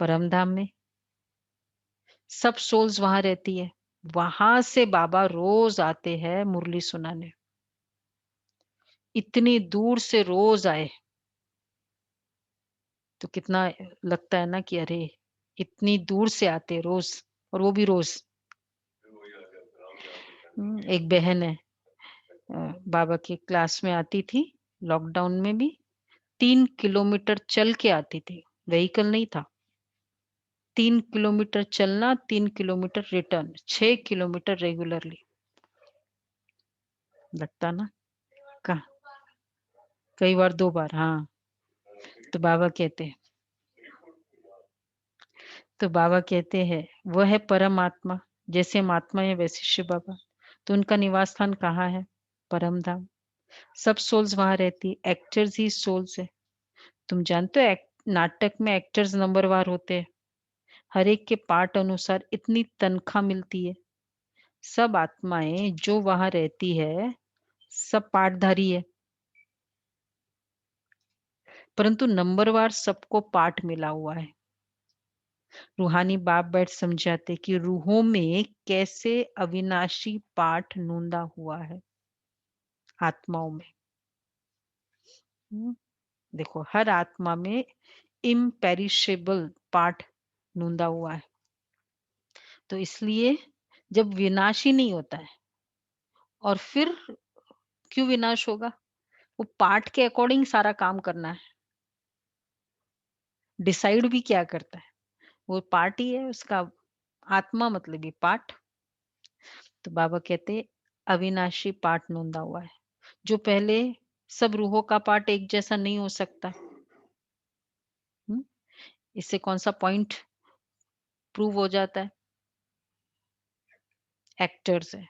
परम धाम में सब सोल्स वहां रहती है। वहां से बाबा रोज आते हैं मुरली सुनाने। इतनी दूर से रोज आए तो कितना लगता है ना कि अरे इतनी दूर से आते रोज, और वो भी रोज। एक बहन है बाबा की क्लास में आती थी, लॉकडाउन में भी 3 किलोमीटर चल के आती थी, व्हीकल नहीं था। 3 किलोमीटर चलना, 3 किलोमीटर रिटर्न, 6 किलोमीटर रेगुलरली। लगता ना का कई बार 2 बार, हाँ। तो बाबा कहते हैं तो बाबा कहते हैं वो है परम आत्मा। जैसे हम आत्मा है वैसे शिव बाबा। तो उनका निवास स्थान कहाँ है? परम धाम। सब सोल्स वहां रहती, एक्टर्स ही सोल्स है। तुम जानते हो नाटक में एक्टर्स नंबरवार होते हैं। हर एक के पार्ट अनुसार इतनी तनख्वाह मिलती है। सब आत्माएं जो वहां रहती है सब पार्टधारी है, परंतु नंबरवार सबको पार्ट मिला हुआ है। रूहानी बाप बैठ समझाते कि रूहों में कैसे अविनाशी पाठ नूंदा हुआ है आत्माओं में। देखो हर आत्मा में इम्पेरिशेबल पार्ट नूंदा हुआ है। तो इसलिए जब विनाशी नहीं होता है, और फिर क्यों विनाश होगा? वो पार्ट के अकॉर्डिंग सारा काम करना है। डिसाइड भी क्या करता है? वो पार्ट ही है उसका। आत्मा मतलब ये पार्ट। तो बाबा कहते अविनाशी पार्ट नूंदा हुआ है। जो पहले सब रूहों का पार्ट एक जैसा नहीं हो सकता। इससे कौन सा पॉइंट प्रूव हो जाता है? एक्टर्स है।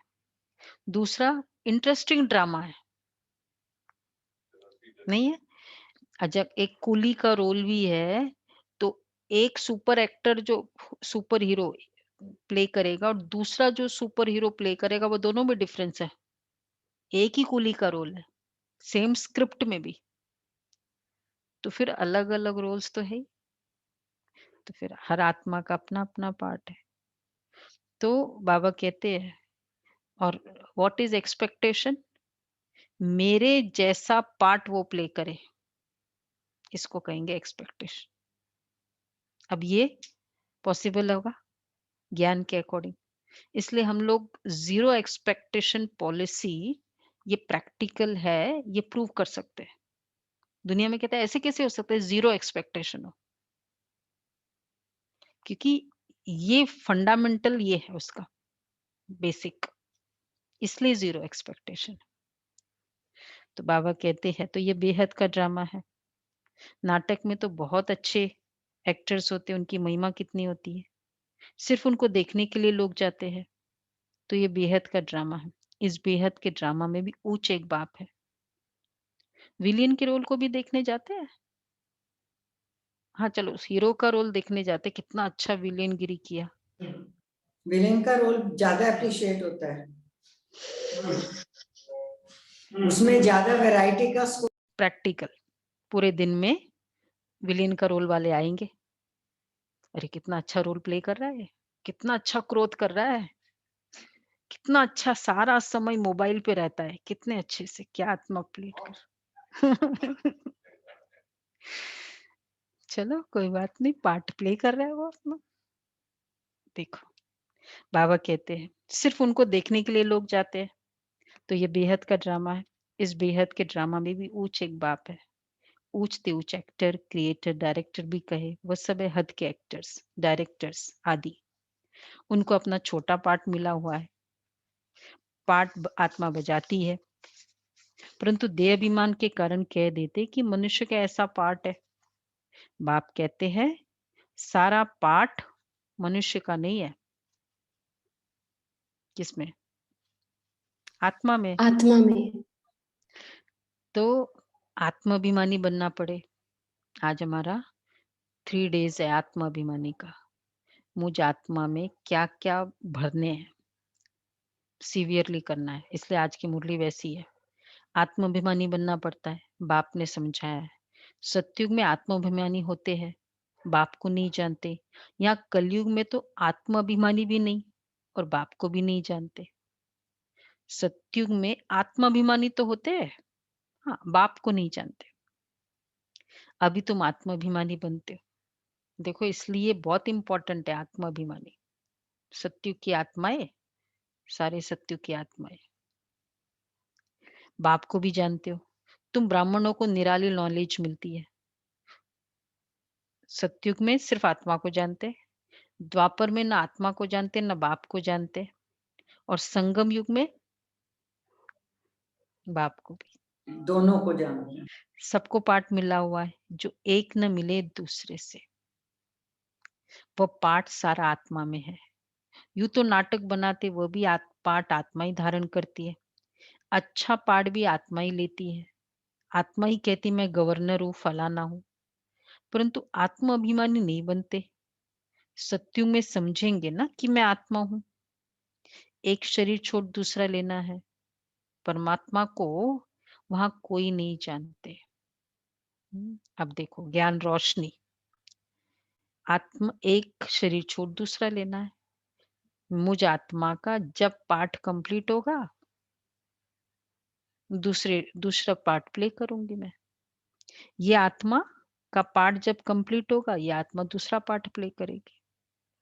दूसरा इंटरेस्टिंग ड्रामा है, नहीं है? जब एक कुली का रोल भी है तो एक सुपर एक्टर जो सुपर हीरो प्ले करेगा और दूसरा जो सुपर हीरो प्ले करेगा, वो दोनों में डिफरेंस है। एक ही कुली का रोल है, सेम स्क्रिप्ट में भी, तो फिर अलग अलग रोल्स तो है ही। तो फिर हर आत्मा का अपना अपना पार्ट है। तो बाबा कहते हैं, और व्हाट इज एक्सपेक्टेशन? मेरे जैसा पार्ट वो प्ले करे, इसको कहेंगे एक्सपेक्टेशन। अब ये पॉसिबल होगा ज्ञान के अकॉर्डिंग। इसलिए हम लोग जीरो एक्सपेक्टेशन पॉलिसी, ये प्रैक्टिकल है, ये प्रूव कर सकते हैं। दुनिया में कहता है ऐसे कैसे हो सकता है जीरो एक्सपेक्टेशन हो? क्योंकि ये फंडामेंटल ये है उसका बेसिक, इसलिए जीरो एक्सपेक्टेशन। तो बाबा कहते हैं तो ये बेहद का ड्रामा है। नाटक में तो बहुत अच्छे एक्टर्स होते हैं, उनकी महिमा कितनी होती है, सिर्फ उनको देखने के लिए लोग जाते हैं। तो ये बेहद का ड्रामा है। इस बेहद के ड्रामा में भी ऊंच एक बाप है। विलियन के रोल को भी देखने जाते हैं। हाँ चलो उस हीरो का रोल देखने जाते, कितना अच्छा विलेन गिरी किया। विलेन का रोल ज्यादा अप्रिशिएट होता है, उसमें ज्यादा वैरायटी का प्रैक्टिकल पूरे दिन में विलेन का रोल वाले आएंगे। अरे कितना अच्छा रोल प्ले कर रहा है, कितना अच्छा क्रोध कर रहा है, कितना अच्छा सारा समय मोबाइल पे रहता है, कितने अच्छे से क्या आत्मा प्लेट कर। चलो कोई बात नहीं, पार्ट प्ले कर रहा है वो अपना। देखो बाबा कहते हैं सिर्फ उनको देखने के लिए लोग जाते हैं। तो ये बेहद का ड्रामा है। इस बेहद के ड्रामा में भी ऊंच एक बाप है। ऊंच ते ऊंच एक्टर, क्रिएटर, डायरेक्टर भी कहे, वो सब है हद के एक्टर्स, डायरेक्टर्स आदि। उनको अपना छोटा पार्ट मिला हुआ है। पार्ट आत्मा बजाती है, परंतु देह अभिमान के कारण कह देते कि मनुष्य का ऐसा पार्ट है। बाप कहते हैं सारा पार्ट मनुष्य का नहीं है। किसमें? आत्मा में। आत्मा में। तो आत्माभिमानी बनना पड़े। आज हमारा 3 डेज है आत्माभिमानी का। मुझ आत्मा में क्या क्या भरने हैं, सीवियरली करना है। इसलिए आज की मुरली वैसी है। आत्माभिमानी बनना पड़ता है। बाप ने समझाया है। सत्युग में आत्माभिमानी होते हैं, बाप को नहीं जानते। यहाँ कलयुग में तो आत्माभिमानी भी नहीं और बाप को भी नहीं जानते। सतयुग में आत्माभिमानी तो होते हैं, हाँ, बाप को नहीं जानते। अभी तुम आत्माभिमानी बनते हो। देखो इसलिए बहुत इंपॉर्टेंट है आत्माभिमानी। सतयुग की आत्माएं, सारे सतयुग की आत्माएं। बाप को भी जानते हो। तुम ब्राह्मणों को निराली नॉलेज मिलती है। सतयुग में सिर्फ आत्मा को जानते, द्वापर में ना आत्मा को जानते ना बाप को जानते, और संगम युग में बाप को भी। दोनों को जानते हैं। सबको पाठ मिला हुआ है, जो एक न मिले दूसरे से। वह पाठ सारा आत्मा में है। यूं तो नाटक बनाते वह भी पाठ आत्मा ही धारण करती है। अच्छा पाठ भी आत्मा ही लेती है। आत्मा ही कहती मैं गवर्नर हूँ, फलाना हूँ। परंतु आत्म अभिमानी नहीं बनते। सत्युग में समझेंगे ना कि मैं आत्मा हूँ। एक शरीर छोड़ दूसरा लेना है। परमात्मा को वहां कोई नहीं जानते। अब देखो ज्ञान रोशनी। आत्मा एक शरीर छोड़ दूसरा लेना है। मुझ आत्मा का जब पाठ कंप्लीट होगा, दूसरा पार्ट प्ले करूंगी मैं। ये आत्मा का पार्ट जब कंप्लीट होगा, ये आत्मा दूसरा पार्ट प्ले करेगी।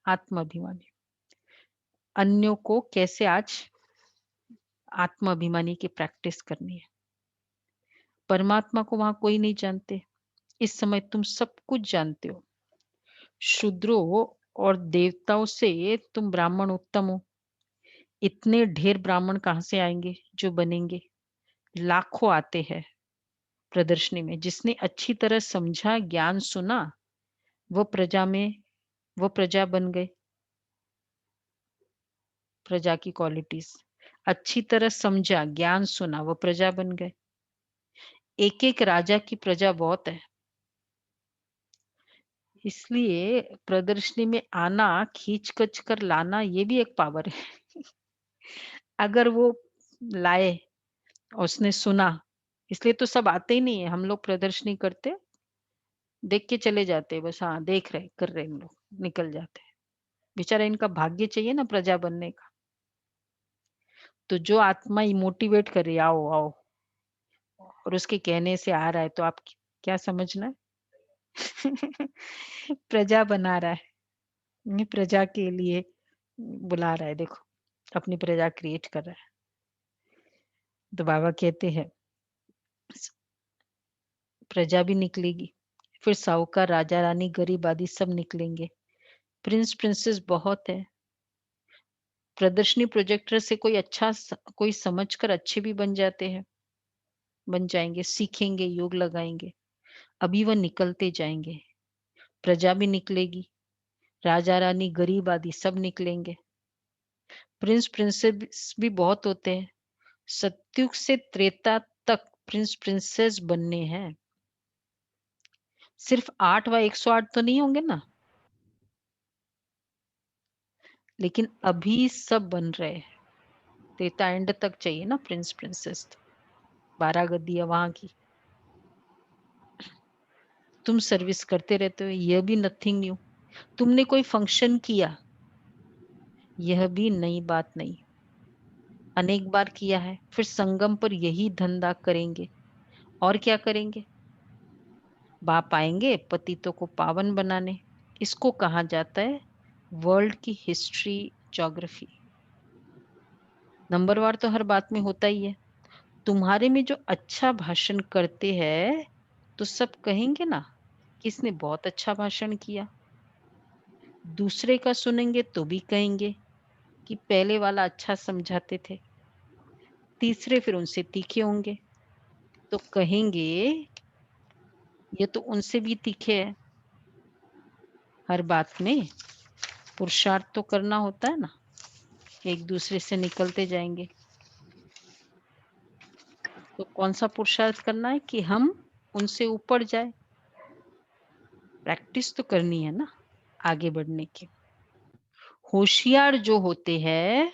आत्माभिमानी। अन्यों को कैसे आज आत्माभिमानी की प्रैक्टिस करनी है। परमात्मा को वहां कोई नहीं जानते। इस समय तुम सब कुछ जानते हो। शूद्रों और देवताओं से तुम ब्राह्मण उत्तम हो। इतने ढेर ब्राह्मण कहां से आएंगे जो बनेंगे? लाखों आते हैं प्रदर्शनी में। जिसने अच्छी तरह समझा, ज्ञान सुना, वो प्रजा में, वो प्रजा बन गए। प्रजा की क्वालिटीज अच्छी तरह समझा, ज्ञान सुना, वो प्रजा बन गए। एक एक राजा की प्रजा बहुत है। इसलिए प्रदर्शनी में आना, खींच कच कर लाना, ये भी एक पावर है। अगर वो लाए और उसने सुना, इसलिए तो सब आते ही नहीं है। हम लोग प्रदर्शनी करते, देख के चले जाते, बस हाँ देख रहे कर रहे, हम लोग निकल जाते हैं। बेचारा इनका भाग्य चाहिए ना प्रजा बनने का। तो जो आत्मा मोटिवेट करे आओ आओ, और उसके कहने से आ रहा है, तो आप क्या समझना है? प्रजा बना रहा है, ये प्रजा के लिए बुला रहा है। देखो अपनी प्रजा क्रिएट कर रहा है। तो बाबा कहते हैं प्रजा भी निकलेगी, फिर साहूकार, राजा रानी, गरीब आदि सब निकलेंगे। प्रिंस प्रिंसेस बहुत है। प्रदर्शनी प्रोजेक्टर से कोई समझकर अच्छे भी बन जाते हैं, बन जाएंगे, सीखेंगे, योग लगाएंगे। अभी वह निकलते जाएंगे। प्रजा भी निकलेगी, राजा रानी, गरीब आदि सब निकलेंगे। प्रिंस प्रिंसेस भी बहुत होते हैं। सतयुग से त्रेता तक प्रिंस प्रिंसेस बनने हैं। सिर्फ 8 व 108 तो नहीं होंगे ना, लेकिन अभी सब बन रहे हैं। त्रेता एंड तक चाहिए ना प्रिंस प्रिंसेस। 12 गद्दियां वहां की। तुम सर्विस करते रहते हो, यह भी नथिंग न्यू। तुमने कोई फंक्शन किया, यह भी नई बात नहीं। अनेक बार किया है, फिर संगम पर यही धंधा करेंगे। और क्या करेंगे? बाप आएंगे पतितों को पावन बनाने। इसको कहा जाता है वर्ल्ड की हिस्ट्री, ज्योग्राफी। नंबरवार तो हर बात में होता ही है। तुम्हारे में जो अच्छा भाषण करते हैं, तो सब कहेंगे ना कि इसने बहुत अच्छा भाषण किया। दूसरे का सुनेंगे तो भी कहेंगे कि पहले वाला अच्छा समझाते थे। तीसरे फिर उनसे तीखे होंगे, तो कहेंगे ये तो उनसे भी तीखे है। हर बात में पुरुषार्थ तो करना होता है ना, एक दूसरे से निकलते जाएंगे। तो कौन सा पुरुषार्थ करना है कि हम उनसे ऊपर जाए? प्रैक्टिस तो करनी है ना आगे बढ़ने की। होशियार जो होते हैं,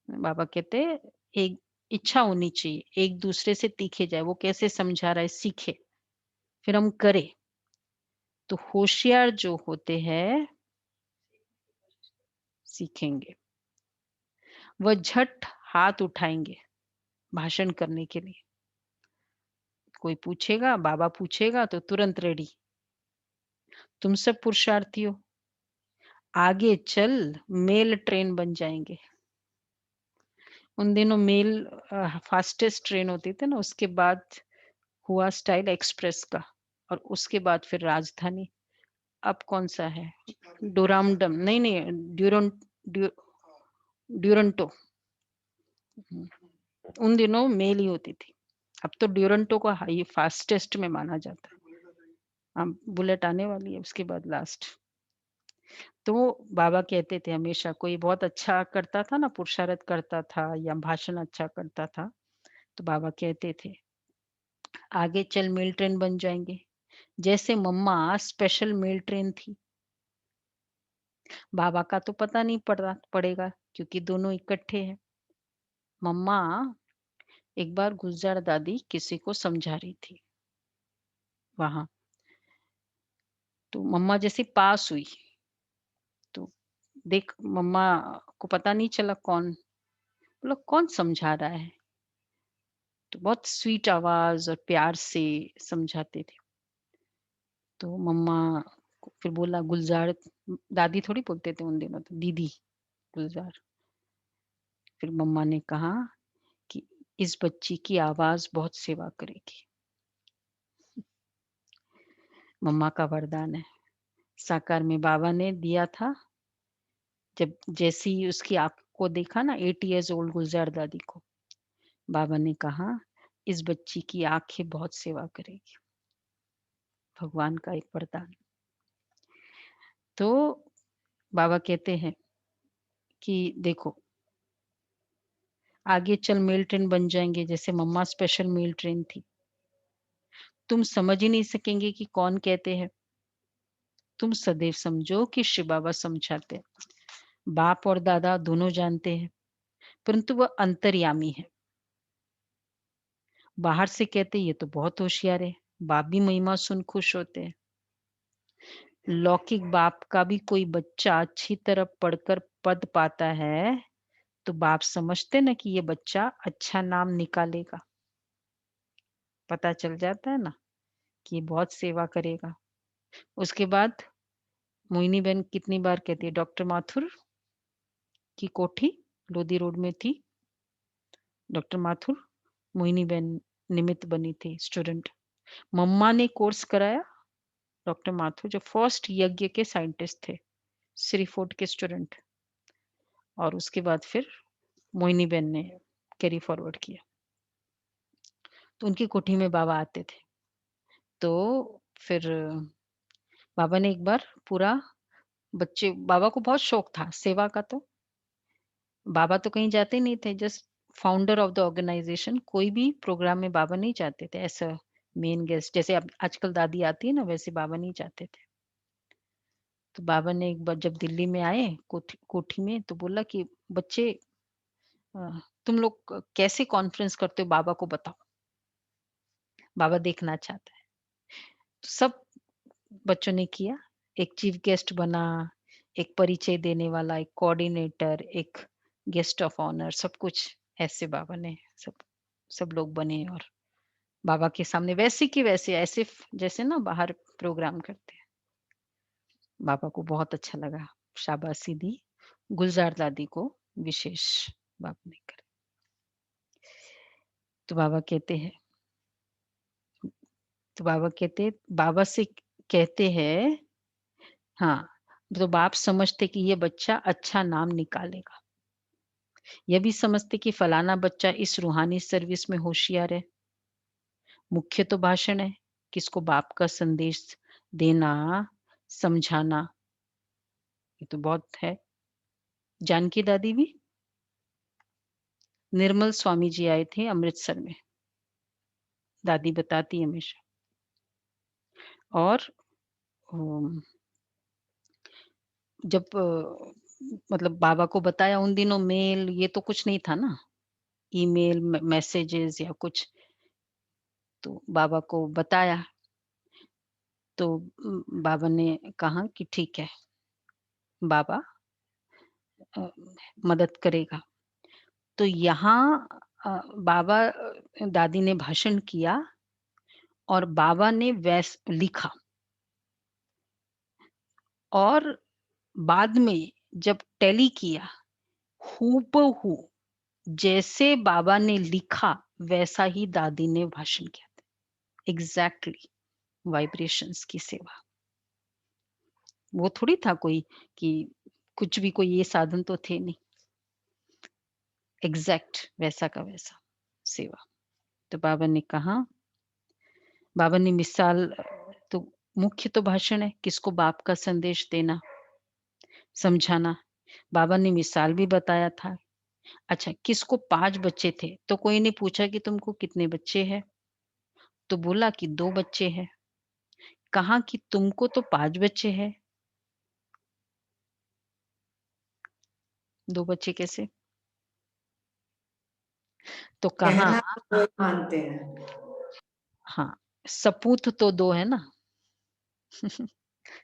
बाबा कहते हैं, एक इच्छा होनी चाहिए, एक दूसरे से तीखे जाए। वो कैसे समझा रहा है सीखे, फिर हम करें। तो होशियार जो होते हैं सीखेंगे। वह झट हाथ उठाएँगे भाषण करने के लिए। कोई पूछेगा, बाबा पूछेगा तो तुरंत रेडी। तुम सब पुरुषार्थी हो, आगे चल मेल ट्रेन बन जाएँगे। उन दिनों मेल फास्टेस्ट ट्रेन होती थी ना, उसके बाद हुआ स्टाइल एक्सप्रेस का और उसके बाद फिर राजधानी। अब कौन-सा है? डोरामडम नहीं, ड्यू ड्यूरंटो। हुँ, उन दिनों मेल ही होती थी। अब तो ड्यूरंटो को हाई फास्टेस्ट में माना जाता है। बुलेट आने वाली है उसके बाद लास्ट। तो बाबा कहते थे हमेशा कोई बहुत अच्छा करता था ना, पुरुषार्थ करता था या भाषण अच्छा करता था, तो बाबा कहते थे, "आगे चल मेल ट्रेन बन जाएँगे।" जैसे मम्मा स्पेशल मेल ट्रेन थी। बाबा का तो पता नहीं पड़ेगा क्योंकि दोनों इकट्ठे हैं। मम्मा एक बार गुलजार दादी किसी को समझा रही थी वहाँ, तो मम्मा जैसे पास हुई, तो देख मम्मा को पता नहीं चला कौन, बोला कौन समझा रहा है? तो बहुत स्वीट आवाज़ और प्यार से समझाते थे। तो मम्मा को फिर बोला गुलज़ार, दादी थोड़ी बोलते थे उन दिनों तो दीदी गुलज़ार। फिर मम्मा ने कहा कि इस बच्ची की आवाज़ बहुत सेवा करेगी। मम्मा का वरदान है। साकार में बाबा ने दिया था, जब जैसे ही उसकी आँख को देखा ना 8 इयर्स ओल्ड गुलज़ार दादी को, बाबा ने कहा इस बच्ची की आँखें बहुत सेवा करेगी। भगवान का एक वरदान। तो बाबा कहते हैं कि देखो, आगे चल मेल ट्रेन बन जाएँगे जैसे मम्मा स्पेशल मेल ट्रेन थी। तुम समझ ही नहीं सकेंगे कि कौन कहते हैं। तुम सदैव समझो कि शिव बाबा समझाते हैं। बाप और दादा दोनों जानते हैं, परंतु वह अंतर्यामी है। बाहर से कहते ये तो बहुत होशियार है, बाप भी महिमा सुन खुश होते हैं। लौकिक बाप का भी कोई बच्चा अच्छी तरह पढ़कर पद पाता है, तो बाप समझते ना कि ये बच्चा अच्छा नाम निकालेगा। पता चल जाता है ना कि ये बहुत सेवा करेगा। उसके बाद मोहिनी बहन कितनी बार कहती है डॉक्टर माथुर की कोठी लोधी रोड में थी। डॉक्टर माथुर, मोहिनी बहन निमित्त बनी थी स्टूडेंट। मम्मा ने कोर्स कराया, डॉक्टर माथुर जो फर्स्ट यज्ञ के साइंटिस्ट थे, श्री फोर्ट के स्टूडेंट, और उसके बाद फिर मोहिनी बहन ने कैरी फॉरवर्ड किया। तो उनकी कोठी में बाबा आते थे। तो फिर बाबा ने एक बार पूरा बच्चे, बाबा को बहुत शौक था सेवा का, तो बाबा तो कहीं जाते ही नहीं थे, just founder of the organisation, कोई भी प्रोग्राम में बाबा नहीं जाते थे ऐसा मेन गेस्ट, जैसे अब आजकल दादी आती है ना वैसे बाबा नहीं जाते थे। तो बाबा ने एक बार जब दिल्ली में आए कोठी कोठी में, तो बोला कि बच्चे, अ, तुम लोग कैसे कॉन्फ्रेंस करते हो बाबा को बताओ, बाबा देखना चाहता है। तो सब बच्चों ने किया, एक चीफ गेस्ट बना, एक परिचय देने वाला, एक कोऑर्डिनेटर, एक गेस्ट ऑफ ऑनर, सब कुछ ऐसे बाबा ने सब सब लोग बने और बाबा के सामने वैसे की वैसे ऐसे जैसे ना बाहर प्रोग्राम करते हैं। बाबा को बहुत अच्छा लगा, शाबाशी दी, गुलजार दादी को विशेष बाबा ने करा। तो बाबा कहते हैं, तो बाबा कहते हैं, बाबा से कहते हैं, हाँ, तो बाप समझते कि ये बच्चा अच्छा नाम निकालेगा। यह भी समझते कि फलाना बच्चा इस रूहानी सर्विस में होशियार है। मुख्य तो भाषण है, किसको बाप का संदेश देना, समझाना, ये तो बहुत है। जानकी दादी भी, निर्मल स्वामी जी आए थे अमृतसर में, दादी बताती है हमेशा। और अम, जब मतलब बाबा को बताया, उन दिनों मेल ये तो कुछ नहीं था ना, ईमेल मैसेजेस या कुछ, तो बाबा को बताया। तो बाबा ने कहा कि ठीक है, बाबा अ, मदद करेगा। तो यहाँ बाबा दादी ने भाषण किया और बाबा ने लिखा और बाद में जब टैली किया, हूबहू जैसे बाबा ने लिखा, वैसा ही दादी ने भाषण किया था। एग्ज़ैक्टली वाइब्रेशंस की सेवा। वो थोड़ी था कोई कि कुछ भी कोई ये साधन तो थे नहीं। एग्ज़ैक्ट वैसा का वैसा सेवा। तो बाबा ने मिसाल तो मुख्य तो भाषण है, किसको बाप का संदेश देना, समझाना। बाबा ने मिसाल भी बताया था। अच्छा, किसको 5 बच्चे थे, तो कोई ने पूछा कि तुमको कितने बच्चे हैं? तो बोला कि 2 बच्चे हैं। कहा कि तुमको तो 5 बच्चे हैं। 2 बच्चे कैसे? तो कहा कहना तो वही मानते हैं। हाँ, सपूत तो 2 है ना।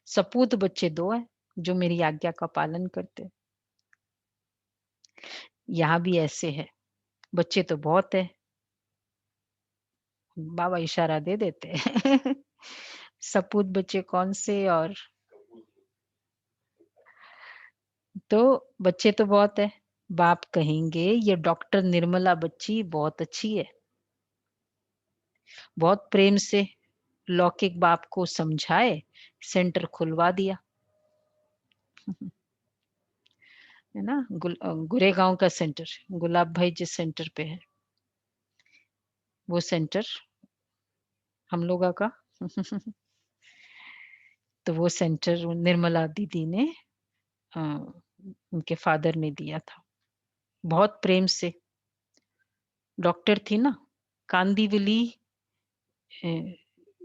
सपूत बच्चे 2 हैं, जो मेरी आज्ञा का पालन करते हैं। यहाँ भी ऐसे है, बच्चे तो बहुत है, बाबा इशारा दे देते हैं। सपूत बच्चे कौन से और तो बच्चे तो बहुत है। बाप कहेंगे ये डॉक्टर निर्मला बच्ची बहुत अच्छी है। बहुत प्रेम से लौकिक बाप को समझाए, सेंटर खुलवा दिया। है ना? गुरेगांव का सेंटर, गुलाब भाई जिस सेंटर पे है, वो सेंटर हम लोगों का। तो वो सेंटर निर्मला दीदी ने अ, उनके फादर ने दिया था। बहुत प्रेम से डॉक्टर थी ना, कांदिवली अ,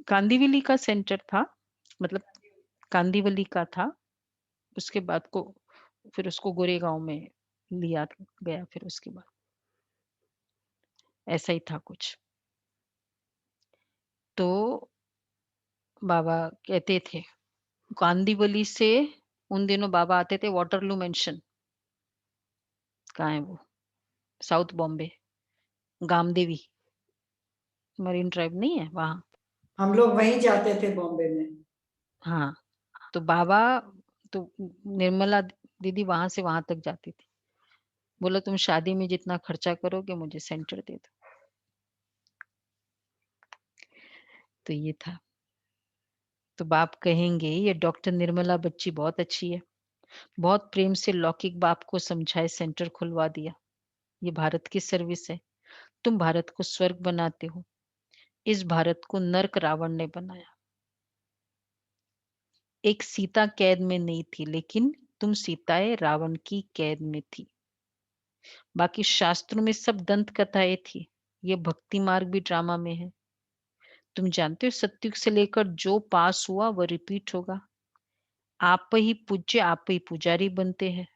कांदिवली का सेंटर था, मतलब कांदिवली का था। उसके बाद को फिर उसको गोरेगांव में लिया गया फिर उसके बाद। ऐसा ही था कुछ। तो बाबा कहते थे, कांदिवली से उन दिनों बाबा आते थे वाटरलू मेंशन। कहाँ है वो? South Bombay, Gamdevi marine drive नहीं है वहाँ? हम लोग वहीं जाते थे बॉम्बे में। हाँ, तो बाबा तो निर्मला दीदी वहाँ से वहाँ तक जाती थी। बोला तुम शादी में जितना खर्चा करोगे मुझे सेंटर दे दो। तो ये था। तो बाप कहेंगे ये डॉक्टर निर्मला बच्ची बहुत अच्छी है। बहुत प्रेम से लौकिक बाप को समझाए सेंटर खुलवा दिया। ये भारत की सर्विस है। तुम भारत को स्वर्ग बनाते हो। इस भारत को नर्क रावण ने बनाया। एक सीता कैद में नहीं थी, लेकिन तुम सीताएं रावण की कैद में थी। बाकी शास्त्रों में सब दंत कथाएं थी। ये भक्ति मार्ग भी ड्रामा में है। तुम जानते हो सतयुग से लेकर जो पास हुआ वह रिपीट होगा। आप ही पूज्य, आप ही पुजारी बनते हैं।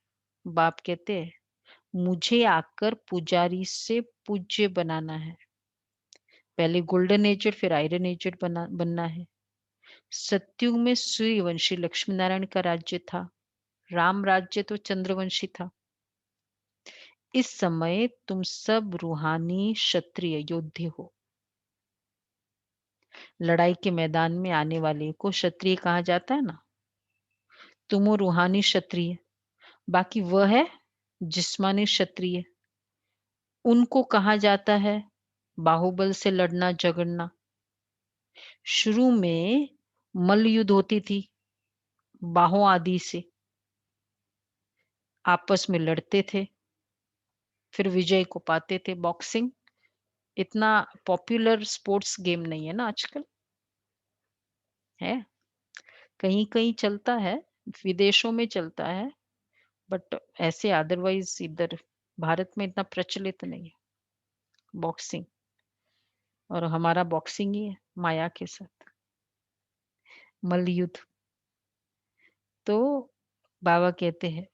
बाप कहते हैं मुझे आकर पुजारी से पूज्य बनाना है। पहले गोल्डन एजर फिर आयरन एजर बनना है। सतयुग में सूर्यवंशी लक्ष्मी नारायण का राज्य था। राम राज्य तो चंद्रवंशी था। इस समय तुम सब रूहानी क्षत्रिय योद्धे हो। लड़ाई के मैदान में आने वाले को क्षत्रिय कहा जाता है ना। तुम हो रूहानी क्षत्रिय। बाकी वह है जिस्मानी क्षत्रिय। उनको कहा जाता है बाहुबल से लड़ना झगड़ना। शुरू में मल्ल युद्ध होती थी बाहों आदि से, आपस में लड़ते थे, फिर विजय को पाते थे। बॉक्सिंग इतना पॉपुलर स्पोर्ट्स गेम नहीं है ना आजकल, है कहीं कहीं चलता है, विदेशों में चलता है, बट ऐसे अदरवाइज इधर भारत में इतना प्रचलित नहीं है बॉक्सिंग। और हमारा बॉक्सिंग ही है माया के साथ, मल्ल युद्ध। तो बाबा कहते हैं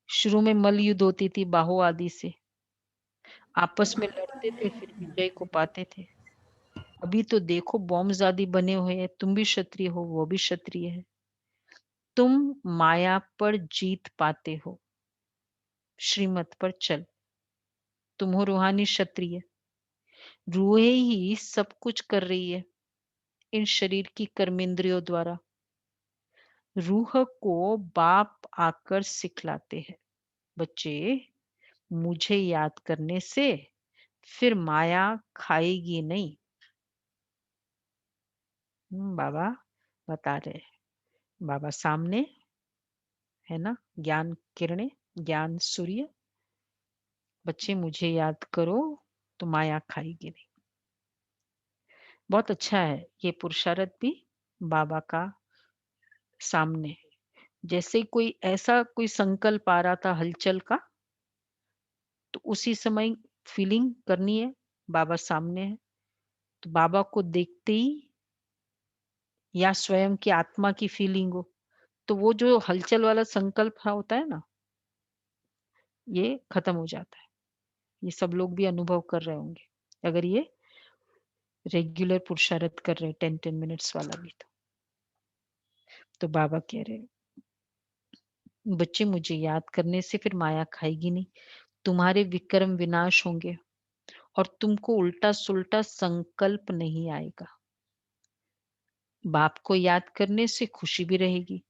शुरू में मल्ल युद्ध होती थी बाहो आदि से, आपस में लड़ते थे फिर विजय को पाते थे। अभी तो देखो बॉम्बज़ादी बने हुए हैं, तुम भी क्षत्रिय हो, वो भी क्षत्रिय है। तुम माया पर जीत पाते हो, श्रीमत पर चल। तुम हो रूहानी क्षत्रिय, रूहें ही सब कुछ कर रही है इन शरीर की कर्मेंद्रियों द्वारा। रूह को बाप आकर सिखलाते हैं, बच्चे मुझे याद करने से फिर माया खाएगी नहीं। बाबा बता रहे हैं। बाबा सामने है ना, ज्ञान किरणें, ज्ञान सूर्य। बच्चे मुझे याद करो तो माया खाएगी नहीं। बहुत अच्छा है ये पुरुषार्थ भी बाबा का सामने। जैसे कोई ऐसा कोई संकल्प आ रहा था हलचल का, तो उसी समय फीलिंग करनी है, बाबा सामने है। तो बाबा को देखते ही या स्वयं की आत्मा की फीलिंग हो, तो वो जो हलचल वाला संकल्प होता है ना, ये खत्म हो जाता है। ये सब लोग भी अनुभव कर रहे होंगे अगर ये रेगुलर पुरुषार्थ कर रहे हैं 10-10 मिनट्स वाला भी। तो बाबा कह रहे हैं बच्चे मुझे याद करने से फिर माया खाएगी नहीं, तुम्हारे विक्रम विनाश होंगे और तुमको उल्टा सुल्टा संकल्प नहीं आएगा। बाप को याद करने से खुशी भी रहेगी।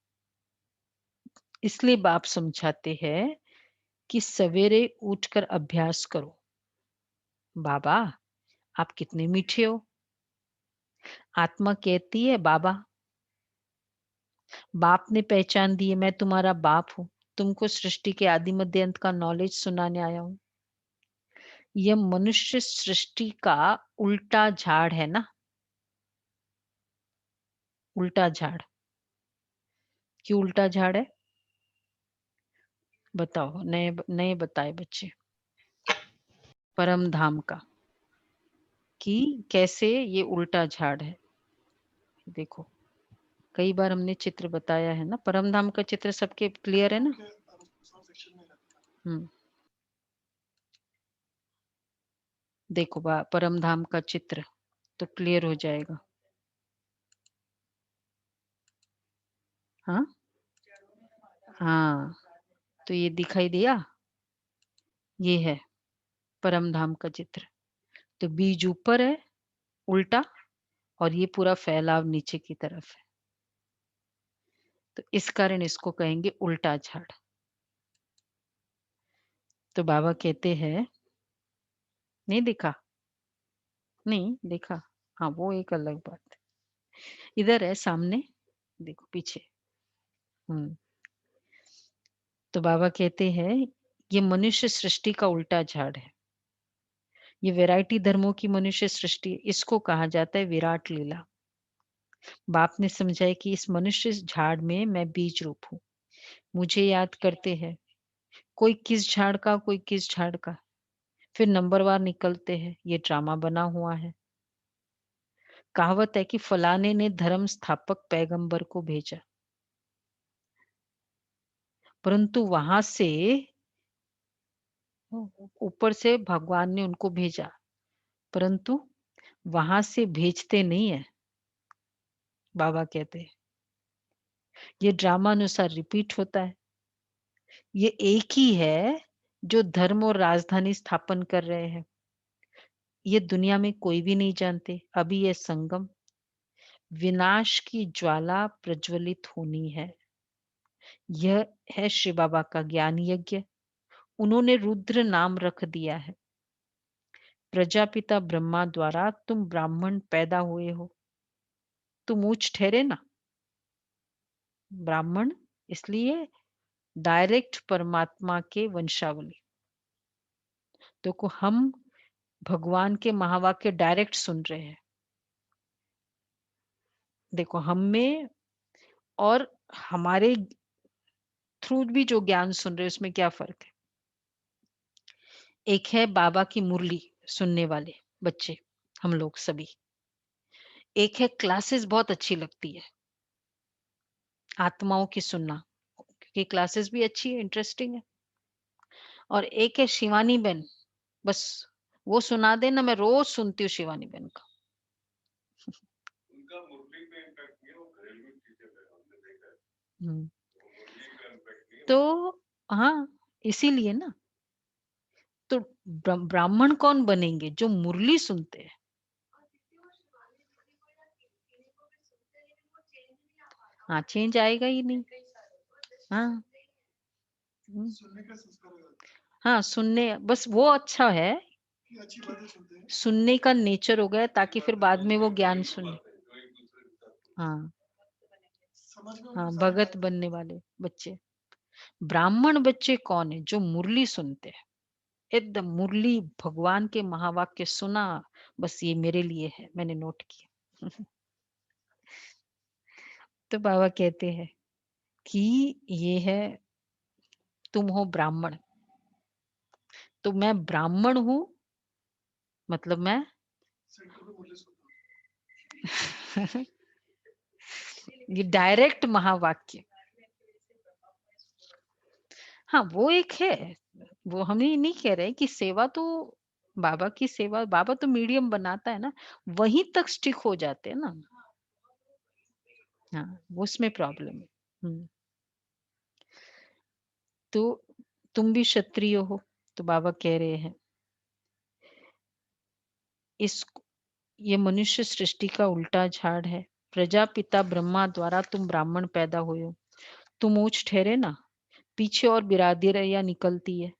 इसलिए बाप समझाते हैं कि सवेरे उठकर अभ्यास करो। बाबा आप कितने मीठे हो। आत्मा कहती है बाबा, बाप ने पहचान दी है, मैं तुम्हारा बाप हूं, तुमको सृष्टि के आदि मध्य अंत का नॉलेज सुनाने आया हूं। यह मनुष्य सृष्टि का उल्टा झाड़ है ना, उल्टा झाड़। क्यों उल्टा झाड़ है बताओ, नए नए बताए बच्चे। परम धाम का कि कैसे ये उल्टा झाड़ है। देखो कई बार हमने चित्र बताया है ना, परम धाम का चित्र सबके क्लियर है ना। हम्म, देखो परम धाम का चित्र तो क्लियर हो जाएगा। हाँ हाँ, तो ये दिखाई दिया, ये है परम धाम का चित्र। तो बीज ऊपर है उल्टा, और ये पूरा फैलाव नीचे की तरफ है, तो इस कारण इसको कहेंगे उल्टा झाड़। तो बाबा कहते हैं नहीं दिखा, नहीं देखा, हाँ वो एक अलग बात है। इधर है सामने, देखो पीछे। हम्म, तो बाबा कहते हैं ये मनुष्य सृष्टि का उल्टा झाड़ है। ये वैरायटी धर्मों की मनुष्य सृष्टि, इसको कहा जाता है विराट लीला। बाप ने समझाया कि इस मनुष्य झाड़ में मैं बीज रूप हूँ, मुझे याद करते हैं। कोई किस झाड़ का, कोई किस झाड़ का, फिर नंबरवार निकलते हैं। ये ड्रामा बना हुआ है। कहावत है कि फलाने ने धर्म स्थापक पैगंबर को भेजा, परंतु वहां से ऊपर से भगवान ने उनको भेजा, परंतु वहां से भेजते नहीं है। बाबा कहते हैं ये ड्रामा अनुसार रिपीट होता है। ये एक ही है जो धर्म और राजधानी स्थापन कर रहे हैं। ये दुनिया में कोई भी नहीं जानते। अभी ये संगम विनाश की ज्वाला प्रज्वलित होनी है। यह है शिव बाबा का ज्ञान यज्ञ। उन्होंने रुद्र नाम रख दिया है। प्रजापिता ब्रह्मा द्वारा तुम ब्राह्मण पैदा हुए हो। तुम ऊंच ठहरे ना ब्राह्मण, इसलिए डायरेक्ट परमात्मा के वंशावली। देखो हम भगवान के महावाक्य डायरेक्ट सुन रहे हैं। देखो हम में और हमारे थ्रू भी जो ज्ञान सुन रहे हैं उसमें क्या फर्क है। एक है बाबा की मुरली सुनने वाले बच्चे, हम लोग सभी। एक है क्लासेस बहुत अच्छी लगती है आत्माओं की सुनना, क्योंकि क्लासेस भी अच्छी है, इंटरेस्टिंग है। और एक है शिवानी बहन, बस वो सुना देना, मैं रोज सुनती हूँ शिवानी बहन का। हम्म, तो हाँ, इसीलिए ना, तो ब्राह्मण कौन बनेंगे? जो मुरली सुनते हैं। हाँ, चेंज आएगा ही नहीं। हाँ। हाँ, सुनने बस वो अच्छा है, सुनने का नेचर हो गया ताकि फिर बाद में वो ज्ञान सुने। हाँ, हाँ, भगत बनने वाले बच्चे। ब्राह्मण बच्चे कौन है? जो मुरली सुनते हैं। एकदम मुरली भगवान के महावाक्य सुना, बस ये मेरे लिए है, मैंने नोट किया। तो बाबा कहते हैं कि ये है, तुम हो ब्राह्मण, तो मैं ब्राह्मण हूं, मतलब मैं ये डायरेक्ट महावाक्य। हाँ, वो एक है, वो हम ये नहीं कह रहे कि सेवा तो बाबा की सेवा, बाबा तो मीडियम बनाता है ना, वहीं तक स्टिक हो जाते हैं ना। हाँ, वो उसमें प्रॉब्लम है। तो तुम भी क्षत्रिय हो, तो बाबा कह रहे हैं इस ये मनुष्य सृष्टि का उल्टा झाड़ है। प्रजापिता ब्रह्मा द्वारा तुम ब्राह्मण पैदा हुए हो, तुम ऊंच ठहरे ना, पीछे और बिरादरियां निकलती है।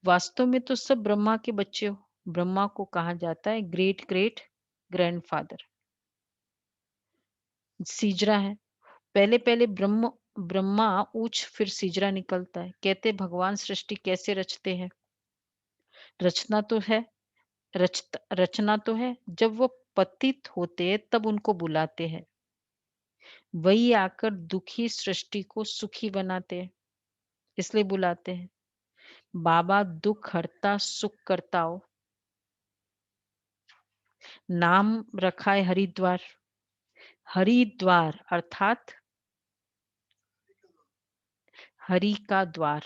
वास्तव में तो सब ब्रह्मा के बच्चे हो। ब्रह्मा को कहा जाता है ग्रेट ग्रेट ग्रैंडफादर। सीजरा है, पहले पहले ब्रह्मा ऊंच, फिर सीजरा निकलता है। कहते भगवान सृष्टि कैसे रचते हैं? रचना तो है, रचना तो है, जब वो पतित होते हैं तब उनको बुलाते हैं, वही आकर दुखी सृष्टि को सुखी बनाते हैं, इसलिए बुलाते हैं। बाबा दुख हरता सुख करता हो, नाम रखा है हरिद्वार। हरिद्वार अर्थात हरि का द्वार।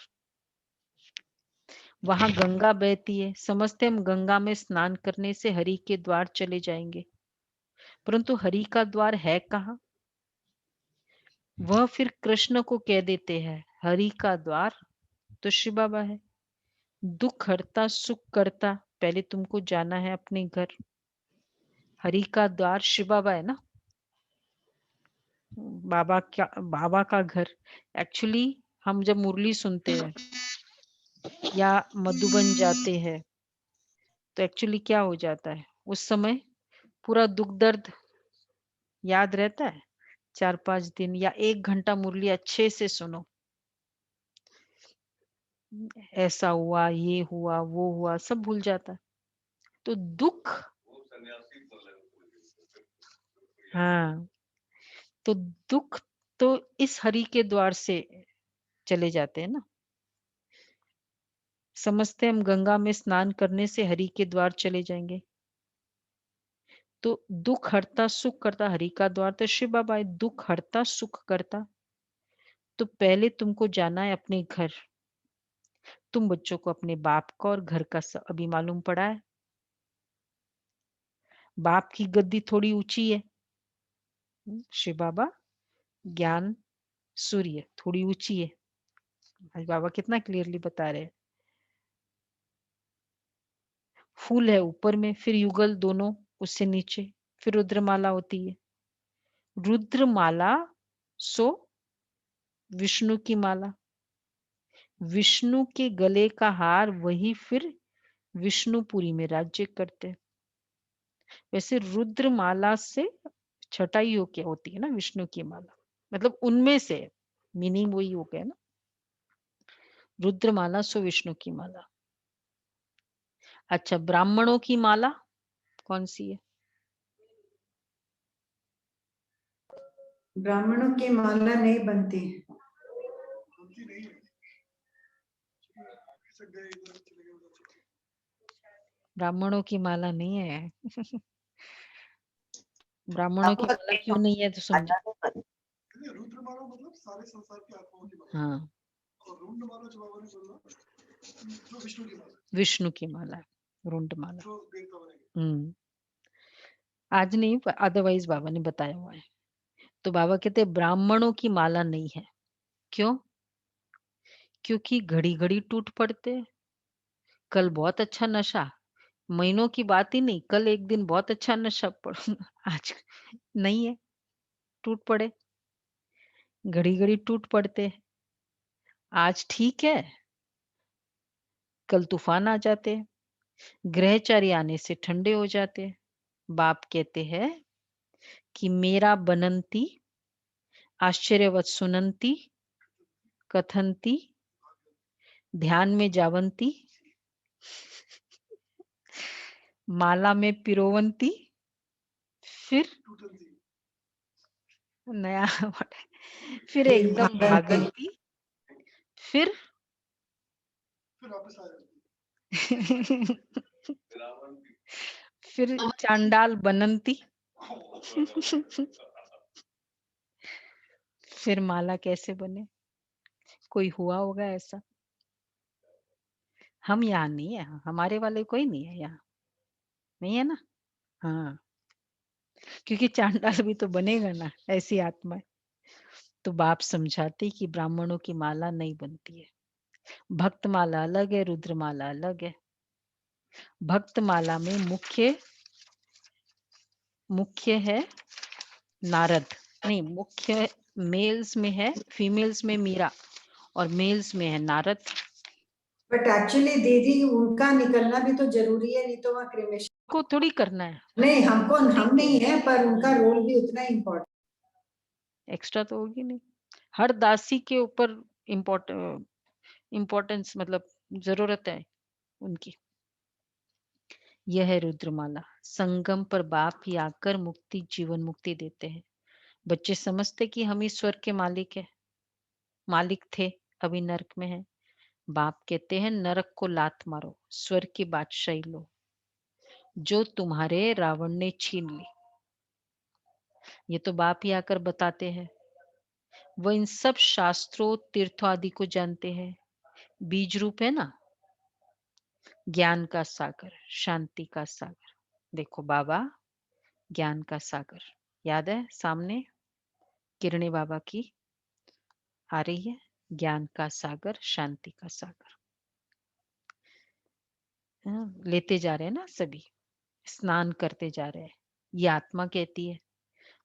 वहां गंगा बहती है, समझते हम गंगा में स्नान करने से हरि के द्वार चले जाएंगे, परंतु हरि का द्वार है कहाँ? वह फिर कृष्ण को कह देते हैं हरि का द्वार तो शिव बाबा है। दुख हरता सुख करता, पहले तुमको जाना है अपने घर। हरि का द्वार शिव बाबा है ना, बाबा का घर। एक्चुअली हम जब मुरली सुनते हैं या मधुबन जाते हैं, तो एक्चुअली क्या हो जाता है उस समय? पूरा दुख दर्द याद रहता है। 4-5 दिन या 1 घंटा मुरली अच्छे से सुनो, ऐसा हुआ, ये हुआ, वो हुआ, सब भूल जाता है। तो दुख, हाँ, तो दुख तो इस हरि के द्वार से चले जाते हैं ना। समझते हम गंगा में स्नान करने से हरि के द्वार चले जाएंगे। तो दुख हरता सुख करता, हरि का द्वार तो शिव बाबा है। दुख हरता सुख करता, तो पहले तुमको जाना है अपने घर। तुम बच्चों को अपने बाप का और घर का अभी मालूम पड़ा है। बाप की गद्दी थोड़ी ऊंची है, शिव बाबा ज्ञान सूर्य थोड़ी ऊंची है। आज बाबा कितना क्लियरली बता रहे हैं। फूल है ऊपर में, फिर युगल दोनों उससे नीचे, फिर रुद्रमाला होती है। रुद्रमाला सो विष्णु की माला, विष्णु के गले का हार, वही फिर विष्णुपुरी में राज्य करते। वैसे रुद्रमाला से छटाई हो क्या होती है ना, विष्णु की माला, मतलब उनमें से मीनिंग वही हो गया ना। रुद्रमाला सो विष्णु की माला। अच्छा, ब्राह्मणों की माला कौन सी है? ब्राह्मणों की माला नहीं बनती। ब्राह्मणों की माला नहीं है। ब्राह्मणों की माला क्यों नहीं है तो समझ। हाँ, विष्णु की माला, रुंड माला। हम्म, आज नहीं, अदरवाइज बाबा ने बताया हुआ है। तो बाबा कहते हैं ब्राह्मणों की माला नहीं है। क्यों? क्योंकि घड़ी-घड़ी टूट पड़ते हैं। कल बहुत अच्छा नशा, महीनों की बात ही नहीं, कल एक दिन बहुत अच्छा नशा आज नहीं है, टूट पड़े, घड़ी-घड़ी टूट पड़ते हैं। आज ठीक है, कल तूफान आ जाते हैं, ग्रहचारी आने से ठंडे हो जाते हैं। बाप कहते हैं कि मेरा बनंती आश्चर्यवत सुनंती कथंती ध्यान में जावंती माला में पिरोवंती फिर नया word है, फिर फिर एकदम भागंती। भागंती फिर फिर चांडाल बनंती फिर माला कैसे बने? कोई हुआ होगा ऐसा? हम यहाँ नहीं है, हमारे वाले कोई नहीं है यहाँ, नहीं है ना? हाँ, क्योंकि चांडाल भी तो बनेगा ना, ऐसी आत्मा है। तो बाप समझाते कि ब्राह्मणों की माला नहीं बनती है। भक्त माला अलग है, रुद्र माला अलग है। भक्त माला में मुख्य है नारद, नहीं मुख्य मेल्स में है, फीमेल्स में मीरा और मेल्स में है नारद। बट एक्चुअली दीदी उनका निकलना भी तो जरूरी है, नहीं तो वहाँ क्रिमेशन को थोड़ी करना है, नहीं, हमको हम देखो नहीं है, पर उनका रोल भी उतना ही इम्पोर्टेंट। एक्स्ट्रा तो होगी नहीं। हर दासी के ऊपर इम्पोर्टेंस मतलब जरूरत है उनकी। यह है रुद्रमाला। संगम पर बाप ही आकर मुक्ति जीवन मुक्ति देते हैं। बच्चे समझते कि हम ही स्वर्ग के मालिक है, मालिक थे, अभी नरक में है। बाप कहते हैं नरक को लात मारो, स्वर्ग की बादशाही लो, जो तुम्हारे रावण ने छीन ली। ये तो बाप ही आकर बताते हैं। वह इन सब शास्त्रों तीर्थों आदि को जानते हैं। बीज रूप है ना, ज्ञान का सागर, शांति का सागर। देखो बाबा ज्ञान का सागर याद है, सामने किरणे बाबा की आ रही है, ज्ञान का सागर, शांति का सागर। लेते जा रहे हैं ना सभी, स्नान करते जा रहे हैं। ये आत्मा कहती है,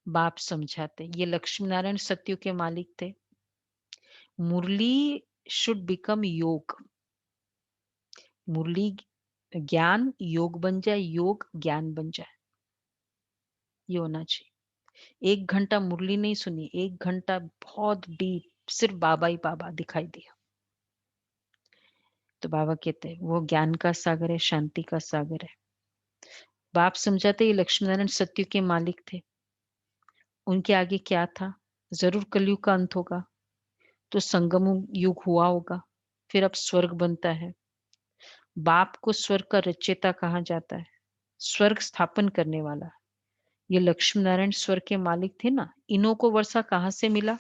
बाप समझाते। ये लक्ष्मी नारायण सत्यु के मालिक थे। मुरली शुड बिकम योग। मुरली ज्ञान योग बन जाए, योग ज्ञान बन जाए, ये होना चाहिए। 1 घंटा मुरली नहीं सुनी, 1 घंटा बहुत डीप सिर्फ बाबा ही बाबा दिखाई दिया। तो बाबा कहते हैं वो ज्ञान का सागर है, शांति का सागर है। बाप समझाते ये लक्ष्मी नारायण सत्यु के मालिक थे। उनके आगे क्या था? जरूर कलयुग का अंत होगा, तो संगम युग हुआ होगा, फिर अब स्वर्ग बनता है। बाप को स्वर्ग का रचयिता कहा जाता है, स्वर्ग स्थापन करने वाला। ये लक्ष्मी नारायण स्वर्ग के मालिक थे ना, इन्हों को वर्षा कहाँ से मिला?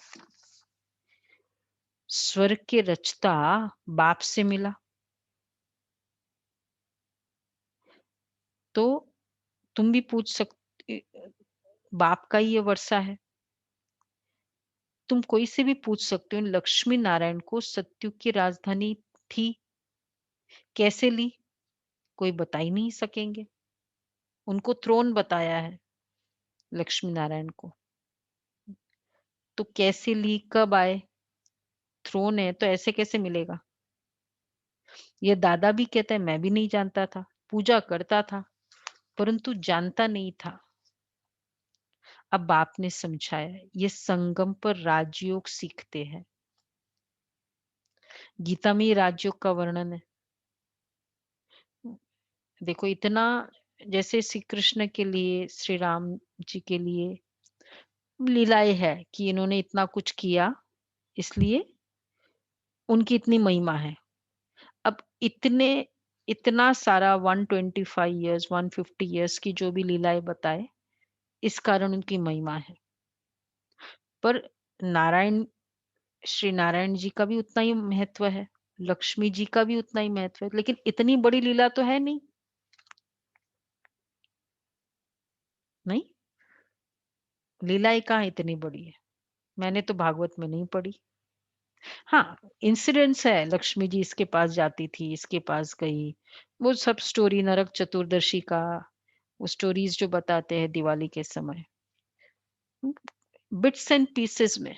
स्वर्ग के रचता बाप से मिला। तो तुम भी पूछ सकते, बाप का ही ये वर्षा है। तुम कोई से भी पूछ सकते हो लक्ष्मी नारायण को सतयुग की राजधानी थी, कैसे ली? कोई बता ही नहीं सकेंगे। उनको थ्रोन बताया है लक्ष्मी नारायण को, तो कैसे ली, कब आए? थ्रोन है तो ऐसे कैसे मिलेगा? ये दादा भी कहता है मैं भी नहीं जानता था, पूजा करता था परंतु जानता नहीं था। अब बाप ने समझाया, ये संगम पर राजयोग सीखते हैं। गीता में राजयोग का वर्णन है। देखो इतना, जैसे श्री कृष्ण के लिए, श्री राम जी के लिए लीलाएं है कि इन्होंने इतना कुछ किया, इसलिए उनकी इतनी महिमा है। अब इतना सारा 125 इयर्स 150 इयर्स की जो भी लीलाएं बताए, इस कारण उनकी महिमा है। पर नारायण, श्री नारायण जी का भी उतना ही महत्व है, लक्ष्मी जी का भी उतना ही महत्व है, लेकिन इतनी बड़ी लीला तो है नहीं। नहीं, लीलाएं कहाँ इतनी बड़ी है? मैंने तो भागवत में नहीं पढ़ी। हाँ, इंसिडेंट्स है, लक्ष्मी जी इसके पास जाती थी, इसके पास गई, वो सब स्टोरी नरक चतुर्दशी का, वो स्टोरीज़ जो बताते हैं दिवाली के समय, बिट्स एंड पीसेस में,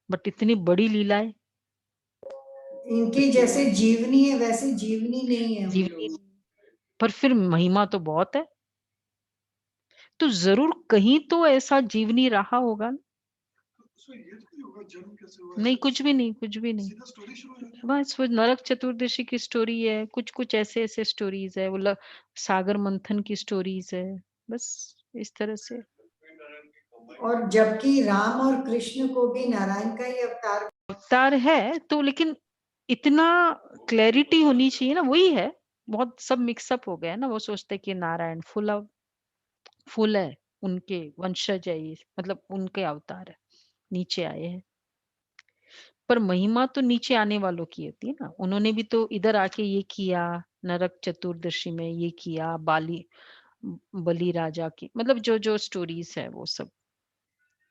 बट इतनी बड़ी लीलाएँ इनकी बच्चे जैसे जीवनी है वैसे जीवनी नहीं है उन जीवनी लोगों की। पर फिर महिमा तो बहुत है, तो ज़रूर कहीं तो ऐसा जीवनी रहा होगा ना? उसमें ये तो नहीं होगा जन्म कैसे हुआ नहीं, ऐसा कुछ कुछ? भी नहीं, कुछ भी नहीं। सीधा स्टोरी शुरू हो जाती है? बस वो नरक चतुर्दशी की स्टोरी है, कुछ-कुछ ऐसे-ऐसे स्टोरीज़ है, वो सागर मंथन की स्टोरीज़ है, बस इस तरह से। और जबकि राम और कृष्ण को भी नारायण का ही अवतार। अवतार है तो लेकिन इतना क्लैरिटी होनी चाहिए ना, वही है, बहुत सब मिक्स अप हो गया है ना, वो सोचते हैं कि नारायण फुल है, उनके वंशज है ये, मतलब उनके अवतार है, नीचे आए हैं। पर महिमा तो नीचे आने वालों की होती है ना, उन्होंने भी तो इधर आके ये किया, नरक चतुर्दशी में ये किया, बलि राजा की, मतलब जो स्टोरीज है वो सब।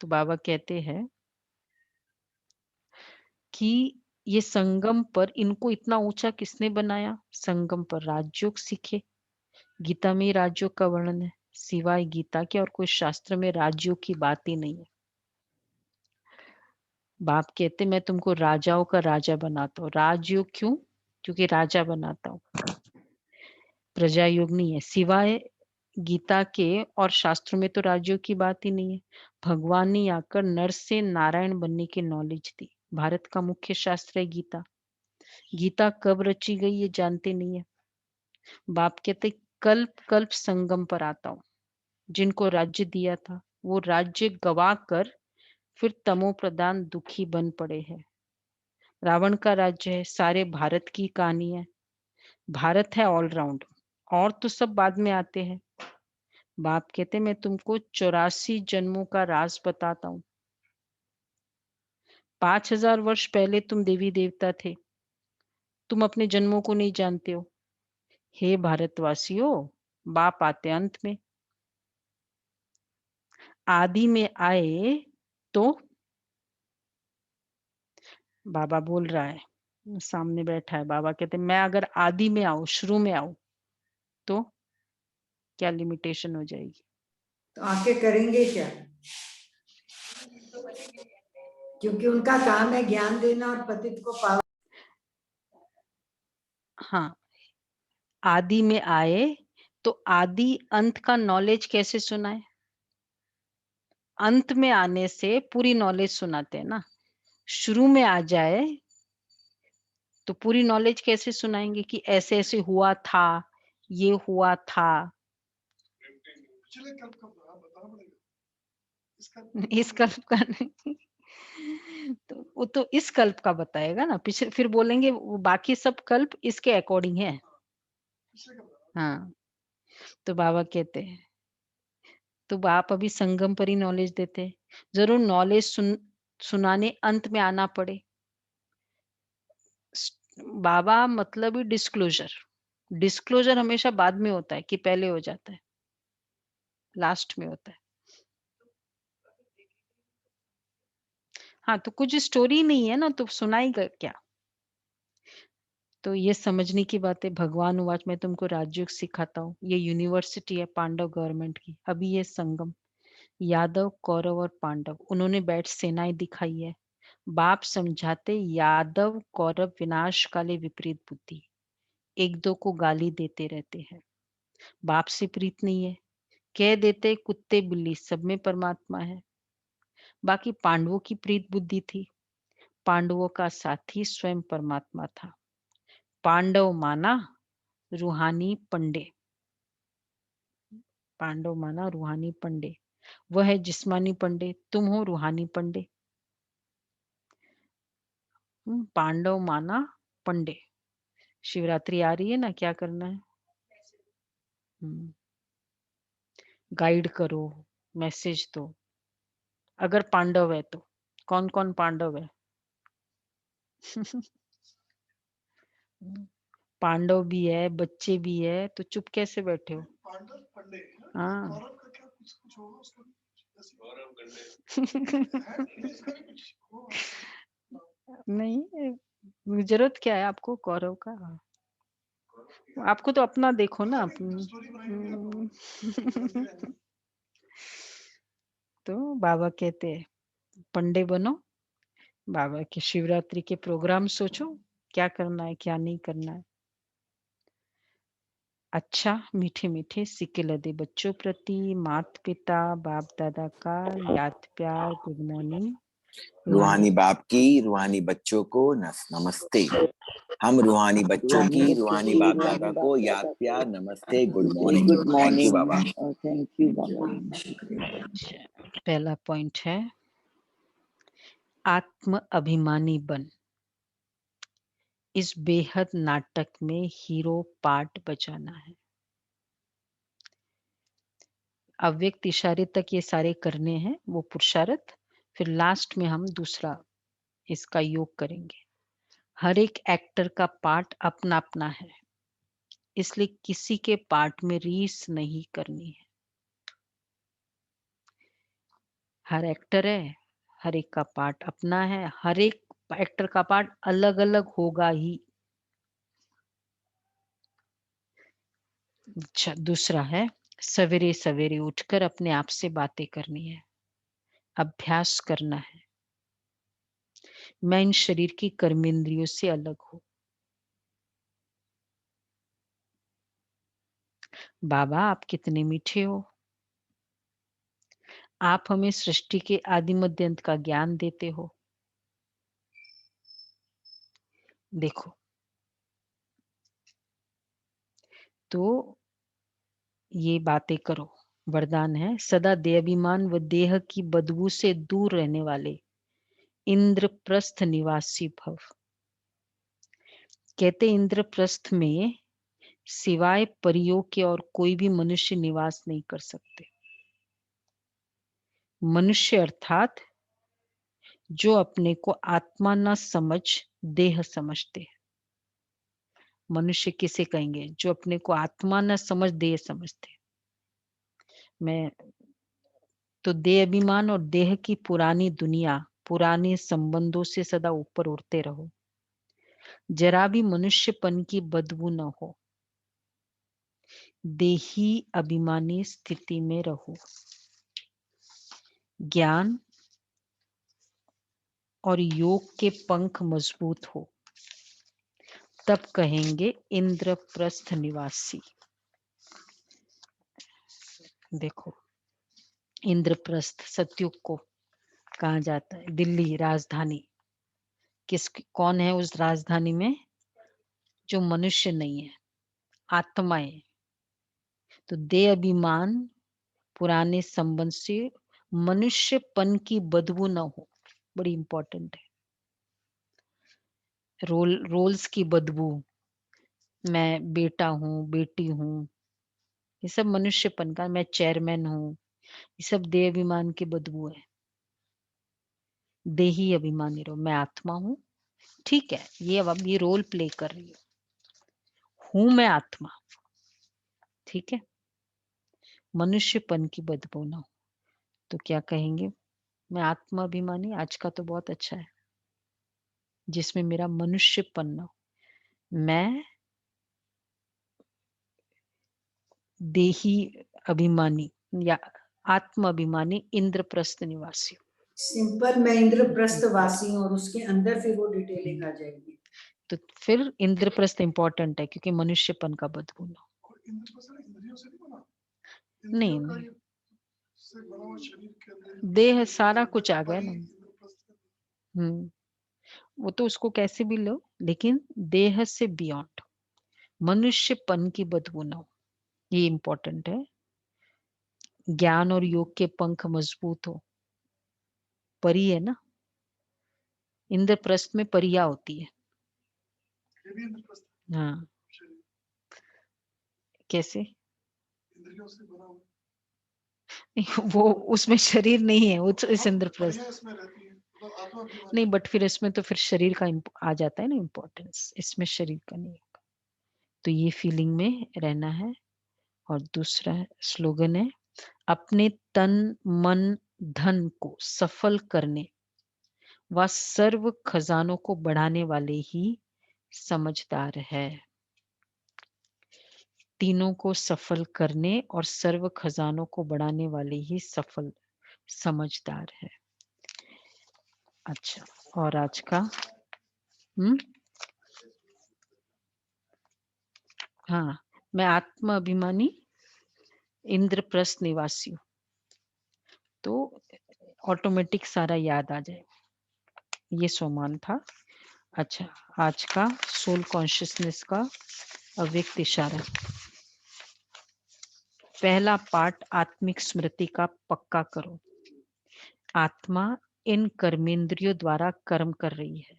तो बाबा कहते हैं कि ये संगम पर इनको इतना ऊंचा किसने बनाया? संगम पर राजयोग सीखे। गीता में ही राजयोग का वर्णन है, सिवाय गीता के और कोई शास्त्र में राजयोग की बात ही नहीं है। बाप कहते मैं तुमको राजाओं का राजा बनाता हूँ। राजयोग क्यों? क्योंकि राजा बनाता हूँ, प्रजा योग नहीं है। सिवाय गीता के और शास्त्रों में तो राजयोग की बात ही नहीं है। भगवान ने आकर नर से नारायण बनने की नॉलेज दी। भारत का मुख्य शास्त्र है गीता। गीता कब रची गई ये जानते नहीं है। बाप कहते कल्प कल्प संगम पर आता हूँ। जिनको राज्य दिया था वो राज्य गवा कर फिर तमो प्रधान दुखी बन पड़े हैं। रावण का राज्य है, सारे भारत की कहानी है। भारत है ऑलराउंड, और तो सब बाद में आते हैं। बाप कहते मैं तुमको 84 जन्मों का राज बताता हूँ। 5000 वर्ष पहले तुम देवी देवता थे, तुम अपने जन्मों को नहीं जानते हो। हे भारतवासियों, बाप आते अंत में, आदि में आए तो बाबा बोल रहा है, सामने बैठा है। बाबा कहते मैं अगर आदि में आऊं, शुरू में आऊं, तो क्या लिमिटेशन हो जाएगी? तो आके करेंगे क्या? क्योंकि उनका काम है ज्ञान देना और पतित को पावन। हाँ, आदि में आए तो आदि अंत का नॉलेज कैसे सुनाए? अंत में आने से पूरी नॉलेज सुनाते हैं ना। शुरू में आ जाए तो पूरी नॉलेज कैसे सुनाएंगे कि ऐसे ऐसे हुआ था, ये हुआ था। पिछले कल्प का बताना पड़ेगा। इस कल्प का नहीं। तो वो तो इस कल्प का बताएगा ना, पिछले फिर बोलेंगे वो बाकी सब कल्प इसके अकॉर्डिंग है। हाँ, तो बाबा कहते हैं, तो आप अभी संगम पर ही नॉलेज देते हैं। जरूर नॉलेज सुनाने अंत में आना पड़े। बाबा मतलब ही डिस्क्लोजर। डिस्क्लोजर हमेशा बाद में होता है कि पहले हो जाता है? लास्ट में होता है। हाँ, तो कुछ स्टोरी नहीं है ना, तो सुनाएगा क्या? तो ये समझने की बात है। भगवान उवाच मैं तुमको राजयोग सिखाता हूँ। ये यूनिवर्सिटी है पांडव गवर्नमेंट की। अभी ये संगम, यादव कौरव और पांडव, उन्होंने बैठ सेनाएं दिखाई है। बाप समझाते यादव कौरव विनाश काले विपरीत बुद्धि, एक दो को गाली देते रहते हैं। बाप से प्रीत नहीं है, कह देते कुत्ते बिल्ली सब में परमात्मा है। बाकी पांडवों की प्रीत बुद्धि थी। पांडवों का साथी स्वयं परमात्मा था। पांडव माना रूहानी पंडे। पांडव माना रूहानी पंडे, वह है जिस्मानी पंडे, तुम हो रूहानी पंडे। पांडव माना पंडे। शिवरात्रि आ रही है ना, क्या करना है? गाइड करो, मैसेज दो। अगर पांडव है तो कौन कौन पांडव है? पांडव भी है, बच्चे भी है, तो चुप कैसे बैठे हो? पांडव पंडे। हाँ, कौरव का क्या कुछ होगा उसका? कौरव पंडे। नहीं, ज़रूरत क्या है आपको गौरव का? आपको तो अपना देखो ना हुँ। तो बाबा कहते हैं, पंडे बनो, बाबा के शिवरात्रि के प्रोग्राम सोचो, क्या करना है, क्या नहीं करना है। अच्छा मीठे-मीठे सिक्के लदे बच्चों प्रति माता-पिता, बाप-दादा का याद प्यार, गुड मॉर्निंग, रूहानी रूहानी बाप की रूहानी बच्चों को नमस्ते। हम रूहानी बच्चों की रूहानी बाप दादा को याद प्यार नमस्ते गुड मॉर्निंग। थैंक यू बाबा। थैंक यू बाबा। शुक्रिया। पहला पॉइंट है आत्म अभिमानी बन। इस बेहद नाटक में हीरो पार्ट बजाना है। अव्यक्त इशारे तक ये सारे करने हैं, वो पुरुषार्थ, फिर लास्ट में हम दूसरा इसका योग करेंगे। हर एक एक्टर का पार्ट अपना-अपना है, इसलिए किसी के पार्ट में रीस नहीं करनी है। हर एक्टर है, हर एक का पार्ट अपना है, हर एक एक्टर का पार्ट अलग-अलग होगा ही। अच्छा, दूसरा है सवेरे-सवेरे उठकर अपने आप से बातें करनी है, अभ्यास करना है। मैं इन शरीर की कर्मेंद्रियों से अलग हूँ। बाबा आप कितने मीठे हो। आप हमें सृष्टि के आदि मध्य अंत का ज्ञान देते हो। देखो, तो ये बातें करो। वरदान है सदा देहाभिमान व देह की बदबू से दूर रहने वाले इंद्रप्रस्थ निवासी भव। कहते इंद्रप्रस्थ में सिवाय परियों के और कोई भी मनुष्य निवास नहीं कर सकते। मनुष्य अर्थात जो अपने को आत्मा न समझ देह समझते हैं। मनुष्य किसे कहेंगे? जो अपने को आत्मा न समझ देह समझते हैं। मैं तो देह अभिमान और देह की पुरानी दुनिया, पुराने संबंधों से सदा ऊपर उठते रहो। जरा भी मनुष्यपन की बदबू न हो। देही अभिमानी स्थिति में रहो। ज्ञान और योग के पंख मजबूत हो, तब कहेंगे इंद्रप्रस्थ निवासी। देखो, इंद्रप्रस्थ सतयुग को कहा जाता है, दिल्ली राजधानी। कौन है उस राजधानी में? जो मनुष्य नहीं है, आत्माएं। तो देह अभिमान पुराने संबंध से मनुष्यपन की बदबू न हो, बड़ी इंपॉर्टेंट है। रोल्स की बदबू, मैं बेटा हूँ, बेटी हूँ, ये सब मनुष्यपन का, मैं चेयरमैन हूँ, ये सब देह अभिमान की बदबू है। देही अभिमानी रहो, मैं आत्मा हूँ, ठीक है, ये अब ये रोल प्ले कर रही हूँ मैं आत्मा, ठीक है। मनुष्यपन की बदबू ना हो, तो क्या कहेंगे? मैं आत्मा अभिमानी। आज का तो बहुत अच्छा है, जिसमें मेरा मनुष्यपन ना हो। मैं देही अभिमानी या आत्म अभिमानी इंद्रप्रस्थ निवासी। सिंपल मैं इंद्रप्रस्थ वासी हूँ और उसके अंदर फिर वो डिटेलिंग आ जाएगी। तो फिर इंद्रप्रस्थ इंपॉर्टेंट है, क्योंकि मनुष्यपन का बदबू ना हो। नहीं नहीं, देह सारा कुछ आ गया ना। वो तो उसको कैसे भी लो, लेकिन देह से बियॉन्ड मनुष्यपन की बदबू ना हो, ये इंपॉर्टेंट है। ज्ञान और योग के पंख मजबूत हो। परी है ना, इंद्रप्रस्थ में परिया होती है। हाँ, कैसे? वो उसमें शरीर नहीं है, उस इंद्रप्रस्थ नहीं, बट फिर इसमें तो फिर शरीर का आ जाता है ना इम्पोर्टेंस, इसमें शरीर का नहीं होगा। तो ये फीलिंग में रहना है। और दूसरा स्लोगन है अपने तन मन धन को सफल करने वह सर्व खजानों को बढ़ाने वाले ही समझदार है। तीनों को सफल करने और सर्व खजानों को बढ़ाने वाले ही सफल समझदार है। अच्छा, और आज का हाँ, मैं आत्म अभिमानी इंद्रप्रस्थ निवासी हूँ, तो ऑटोमेटिक सारा याद आ जाए। ये सोमान था। अच्छा, आज का सोल कॉन्शियसनेस का अव्यक्त इशारा। पहला पाठ आत्मिक स्मृति का पक्का करो। आत्मा इन कर्मेंद्रियों द्वारा कर्म कर रही है,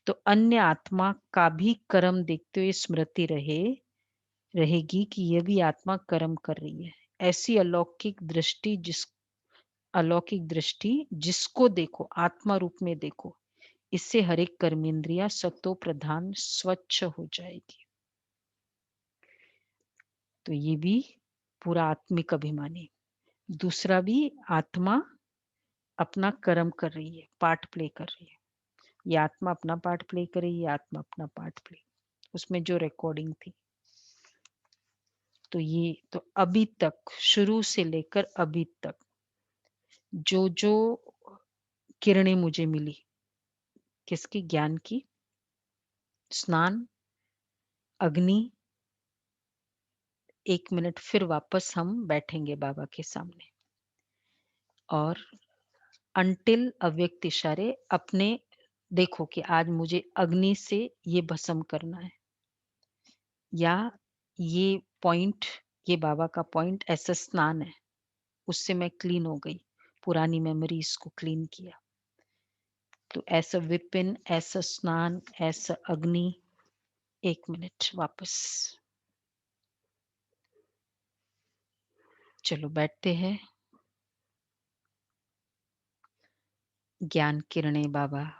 तो अन्य आत्मा का भी कर्म देखते हुए स्मृति रहेगी कि यह भी आत्मा कर्म कर रही है। ऐसी अलौकिक दृष्टि जिसको देखो आत्मा रूप में देखो, इससे हर एक कर्मेंद्रिया सतो प्रधान स्वच्छ हो जाएगी। तो ये भी पूरा आत्मिक अभिमानी। दूसरा भी आत्मा अपना कर्म कर रही है, पार्ट प्ले कर रही है। ये आत्मा अपना पार्ट प्ले कर रही है, आत्मा अपना पार्ट प्ले, उसमें जो रिकॉर्डिंग थी। तो ये तो अभी तक, शुरू से लेकर अभी तक जो जो किरणें मुझे मिली, किसकी? ज्ञान की, स्नान, अग्नि। 1 मिनट फिर वापस हम बैठेंगे बाबा के सामने, और अंटिल अव्यक्त इशारे अपने देखो कि आज मुझे अग्नि से ये भस्म करना है, या ये पॉइंट, ये बाबा का पॉइंट ऐसा स्नान है, उससे मैं क्लीन हो गई, पुरानी मेमोरीज को क्लीन किया। तो ऐसा विपिन, ऐसा स्नान, ऐसा अग्नि। 1 मिनट वापस, चलो बैठते हैं। ज्ञान किरणें बाबा,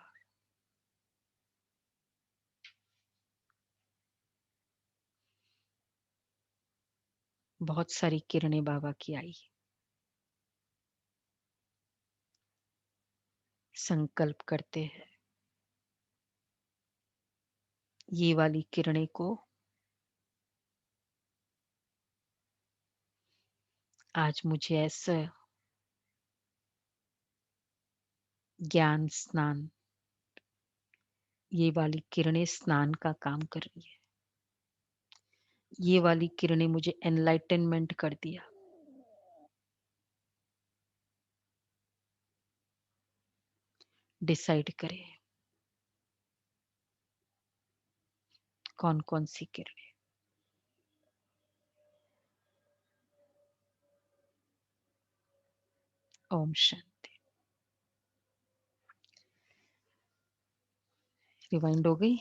बहुत सारी किरणें बाबा की आई। संकल्प करते हैं ये वाली किरणें को आज मुझे ऐसा ज्ञान स्नान, ये वाली किरणें स्नान का काम कर रही है। ये वाली किरणें मुझे एनलाइटनमेंट कर दिया। डिसाइड करें कौन कौन सी किरणें। ओम शांति। रिवाइंड हो गई।